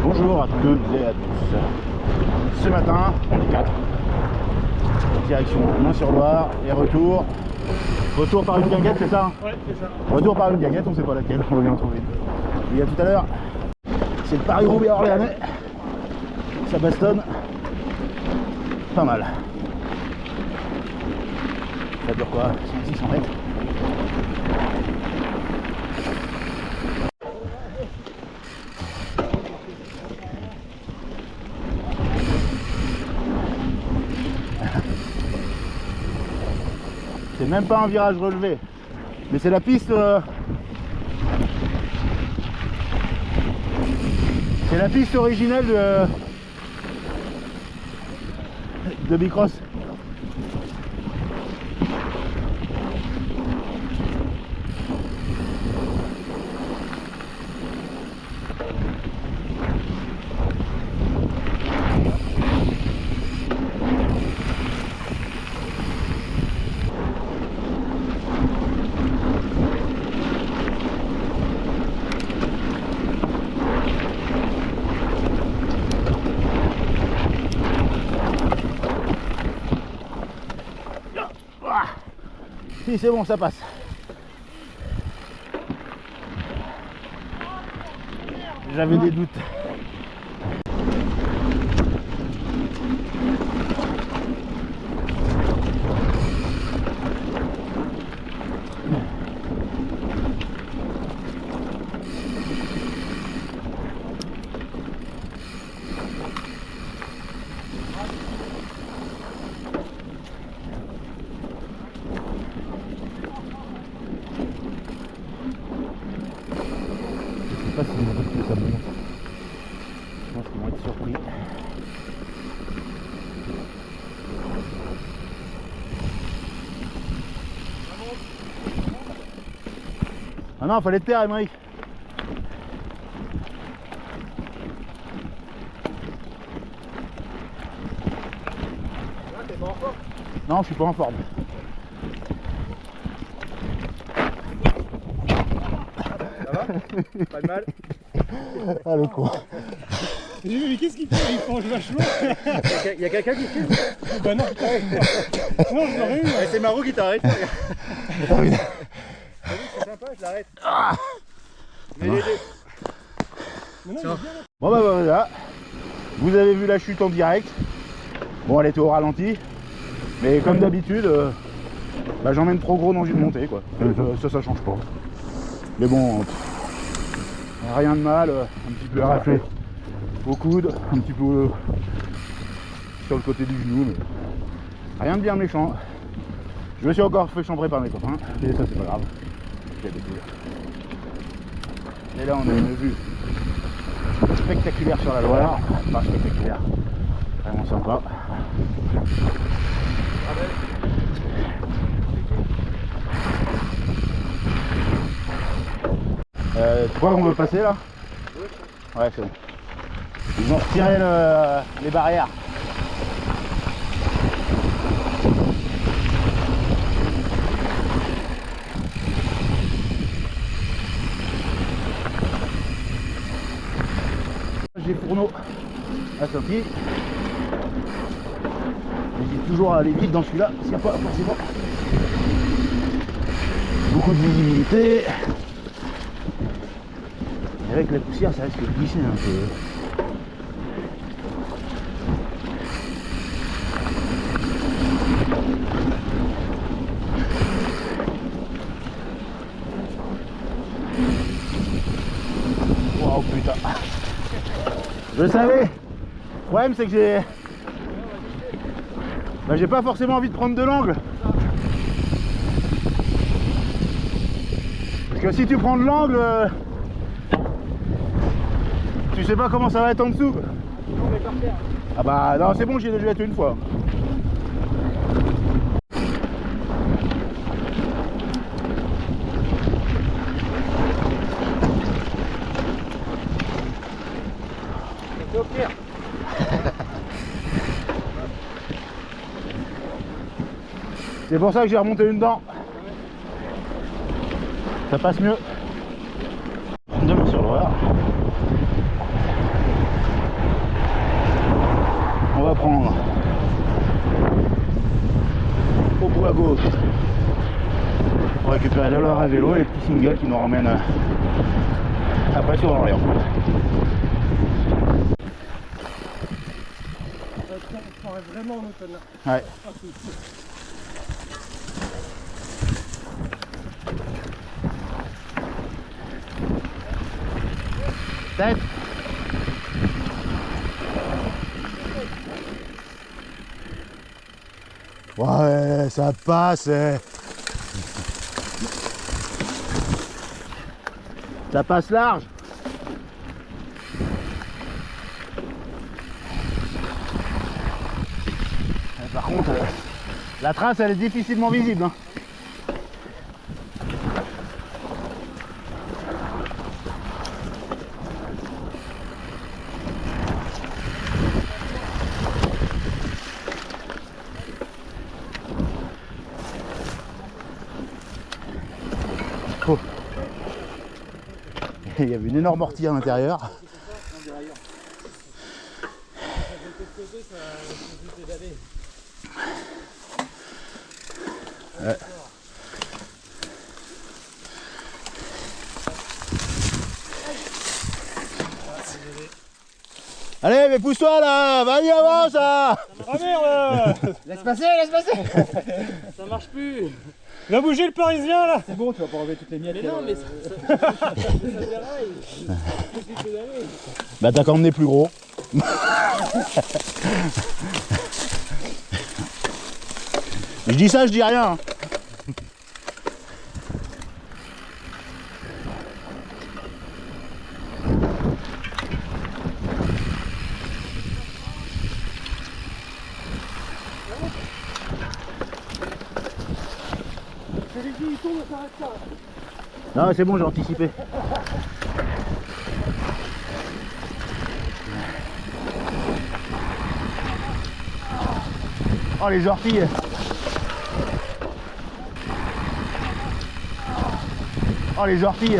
Bonjour à toutes et à tous. Ce matin, on est 4. Direction Main-sur-Loire et retour. Retour par une guinguette, c'est ça? Ouais, c'est ça. Retour par une guinguette, on sait pas laquelle, on va bien en trouver. Et à tout à l'heure. C'est le Paris-Roubaix orléanais. Ça bastonne. Pas mal. Ça dure quoi? 600 mètres. C'est même pas un virage relevé, mais c'est la piste. C'est la piste originelle de Bicross. Si c'est bon, ça passe. J'avais des doutes. Je sais pas si ça monte. Je pense qu'ils vont être surpris. Ah non, fallait te taire, Émeric. Là, t'es pas en forme? Non, je suis pas en forme. Ça va? Pas de mal? Ah le con. J'ai vu, mais qu'est-ce qu'il fait? Il penche vachement. Il y a quelqu'un qui filme? Bah non, non, je l'aurais eu. C'est Marou qui t'arrête. C'est sympa, je l'arrête. Mais Bon bah voilà. Vous avez vu la chute en direct. Bon, elle était au ralenti. Mais comme d'habitude, bah, j'emmène trop gros dans une montée quoi. Ça change pas. Mais bon, rien de mal, un petit peu raflé au coude, un petit peu sur le côté du genou, mais rien de bien méchant. Je me suis encore fait chambrer par mes copains, et ça c'est pas grave. Et là on a une vue spectaculaire sur la Loire, enfin spectaculaire, vraiment sympa. Tu vois où on veut passer là? Ouais, c'est bon. Ils ont retiré les barrières. J'ai Fourneau à Saint-Pied. J'hésite toujours à aller vite dans celui-là, s'il n'y a pas forcément beaucoup de visibilité. Et avec la poussière, ça risque de glisser un peu. Oh putain. Je le savais. Le problème c'est que j'ai pas forcément envie de prendre de l'angle. Parce que si tu prends de l'angle, tu sais pas comment ça va être en dessous. Ah bah non, c'est bon, j'y ai déjà été une fois. C'est au pire. C'est pour ça que j'ai remonté une dent. Ça passe mieux. De Main-sur-Loire. reprendre au bout à gauche pour récupérer de l'heure à vélo et les petits singles qui nous ramènent après sur Orléans. On est vraiment en automne là. Ouais. Tête. Ouais, ça passe. Ça passe large. Par contre, la trace elle est difficilement visible. Hein. Oh. Il y avait une énorme ortie à l'intérieur. Ouais. Allez, mais pousse-toi là, vas-y avance là. Ah merde. Laisse passer, laisse passer. Ça marche plus. Va bouger le parisien là. C'est bon, tu vas pas enlever toutes les miettes. Mais non, mais ça déraille. Bah t'as qu'à emmener plus gros. Je dis ça, je dis rien. Hein. Non, c'est bon, j'ai anticipé. Oh les orties. Oh les orties.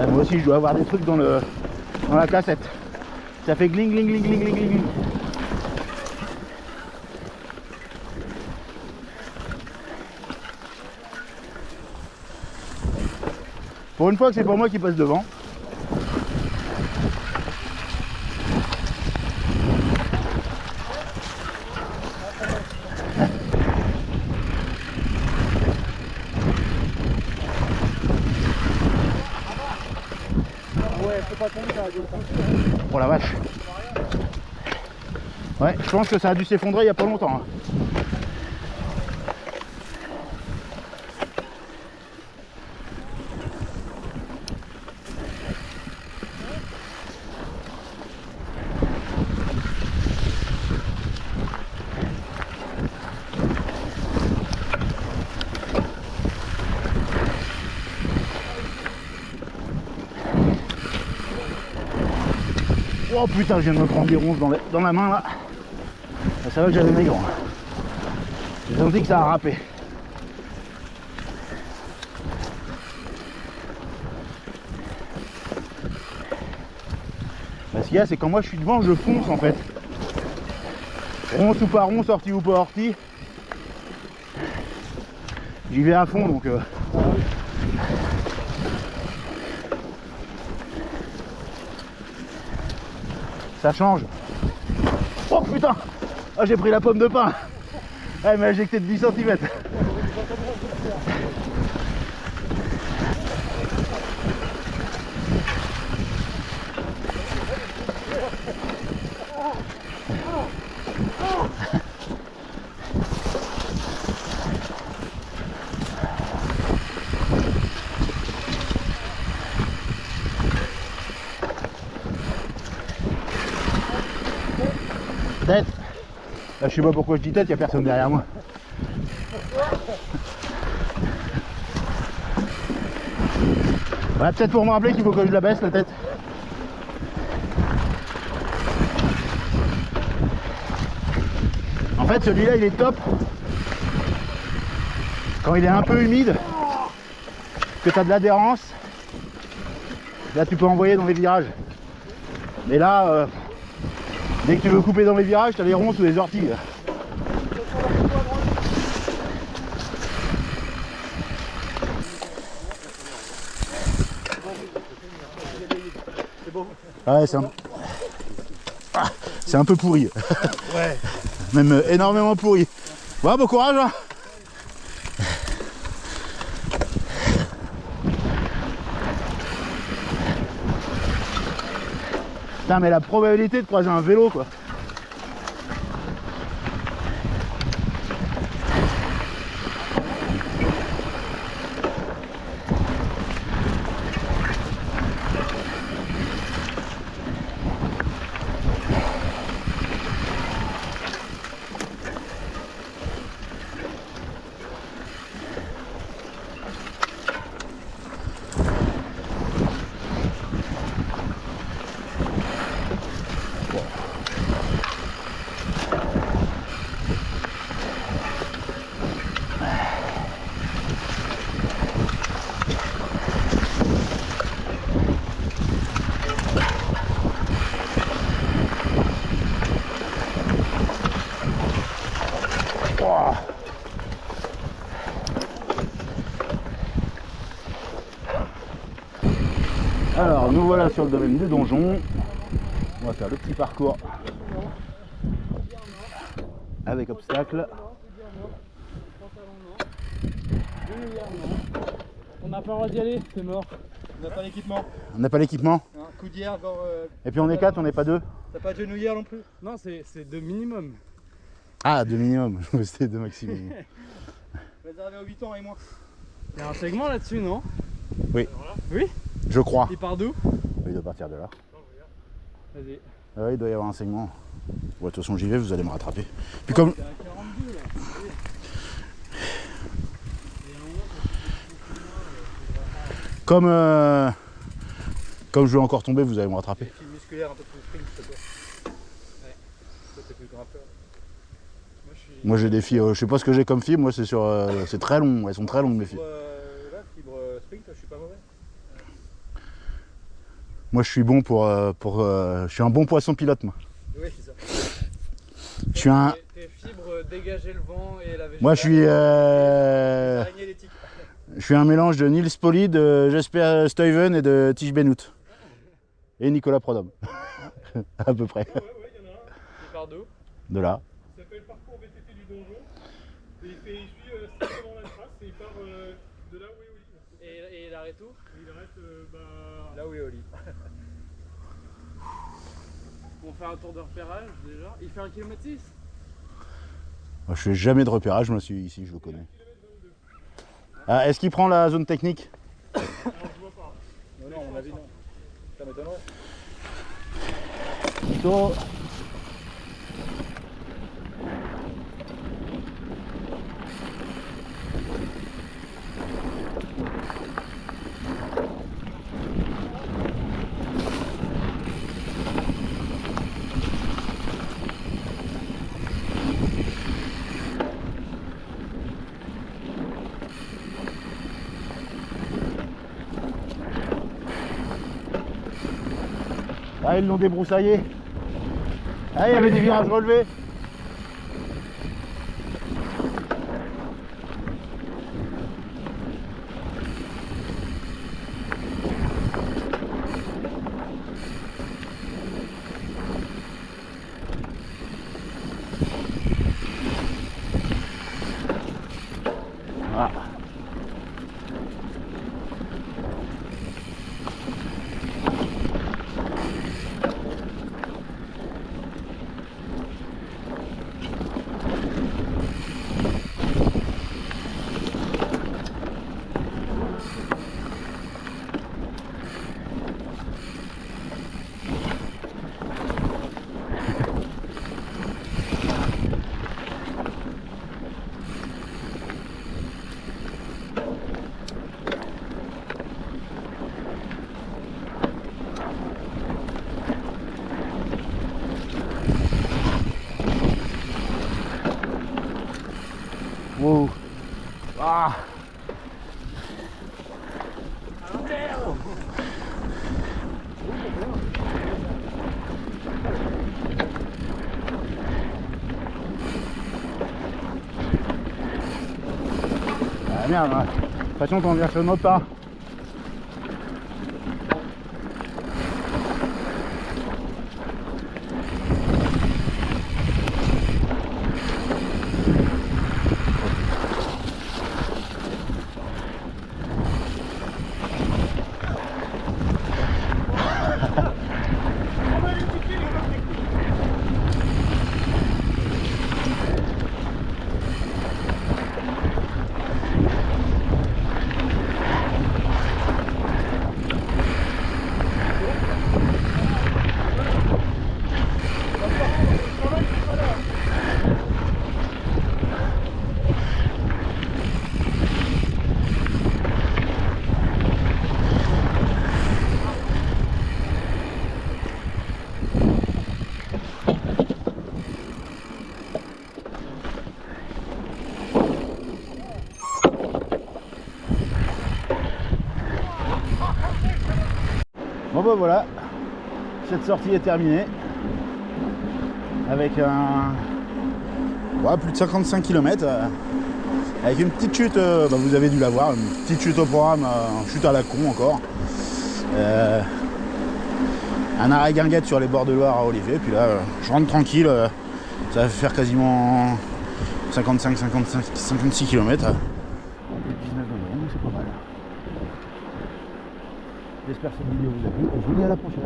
Moi aussi je dois avoir des trucs dans la cassette. Ça fait gling gling gling gling gling gling. Pour une fois que c'est pas moi qui passe devant. Oh la vache. Ouais, je pense que ça a dû s'effondrer il y a pas longtemps. Hein. Oh putain, je viens de me prendre des ronces dans la main là. Ça va que j'avais mes gants. J'ai senti que ça a râpé. Ce qu'il y a, c'est quand moi je suis devant, je fonce en fait. Ronce ou pas ronce, ortie ou pas ortie. J'y vais à fond donc. Ça change. Oh putain. Ah, j'ai pris la pomme de pain. Elle m'a injecté de 10 cm. Là, je sais pas pourquoi je dis tête, il n'y a personne derrière moi. Ouais, peut-être pour me rappeler qu'il faut que je la baisse la tête. En fait, celui-là, il est top quand il est un peu humide, que tu as de l'adhérence. Là, tu peux envoyer dans les virages. Mais là, dès que tu veux couper dans les virages, tu as les ronces ou les orties. Ouais, c'est un peu pourri. Ouais. Même énormément pourri. Ouais, bon courage hein. Putain, mais la probabilité de croiser un vélo quoi. Alors nous voilà sur le domaine du donjon. On va faire le petit parcours avec obstacle. On n'a pas le droit d'y aller, c'est mort. On n'a pas l'équipement. On n'a pas l'équipement. Coup d'hier, Et puis on est 4, on n'est pas 2. T'as pas de genouillère non plus? Non, c'est de minimum. Ah, 2 minimum, je me c'était 2 maximum. Réservé aux 8 ans et moins. Il y a un segment là-dessus, non? Oui. Oui? Je crois. Il part d'où? Il doit partir de là. Vas-y. Ah ouais, il doit y avoir un segment. Bon, de toute façon j'y vais, vous allez me rattraper. Puis comme... C'est à 42 là. Comme je vais encore tomber, vous allez me rattraper. Fil musculaire un peu plus sprint, s'il te plaît. Ouais. Toi t'es plus grimpeur. Moi j'ai des filles, je sais pas ce que j'ai comme fibre, moi c'est sur... c'est très long, elles sont très longues mes filles. Là, fibre sprint, je suis pas mauvais. Moi je suis bon je suis un bon poisson pilote moi. Oui, c'est ça. Je suis un... Tes fibres dégager le vent et la végétation. Moi je suis un mélange de Niels Polly, de Jesper Stuyven et de Tige Benoît. Et Nicolas Prodhomme. À peu près. Ouais, il y en a un. Il part d'où? De là. Il s'appelle Parcours VTT du donjon. Et il suit strictement la trace et il part de là où est Oli. Et il arrête où? Il arrête là où est Oli. On fait un tour de repérage déjà. Il fait 1,6 km. Moi, je fais jamais de repérage, moi suis ici, je le connais. Ah, est-ce qu'il prend la zone technique? Non, je vois pas. Non, on l'a vu, non. Ça m'étonnerait. Plutôt. Ah, ils l'ont débroussaillé. Ah, il y avait des virages relevés. Voilà. Wow. Ah. Ah merde, ouais. De toute façon quand on vient sur notre pas. Bon bah voilà, cette sortie est terminée avec plus de 55 km avec une petite chute, vous avez dû la voir, une petite chute au programme, chute à la con encore, un arrêt guinguette sur les bords de Loire à Olivier, puis là je rentre tranquille, ça va faire quasiment 55-56 km. 19 novembre, c'est pas mal. J'espère que cette vidéo vous a plu et je vous dis à la prochaine.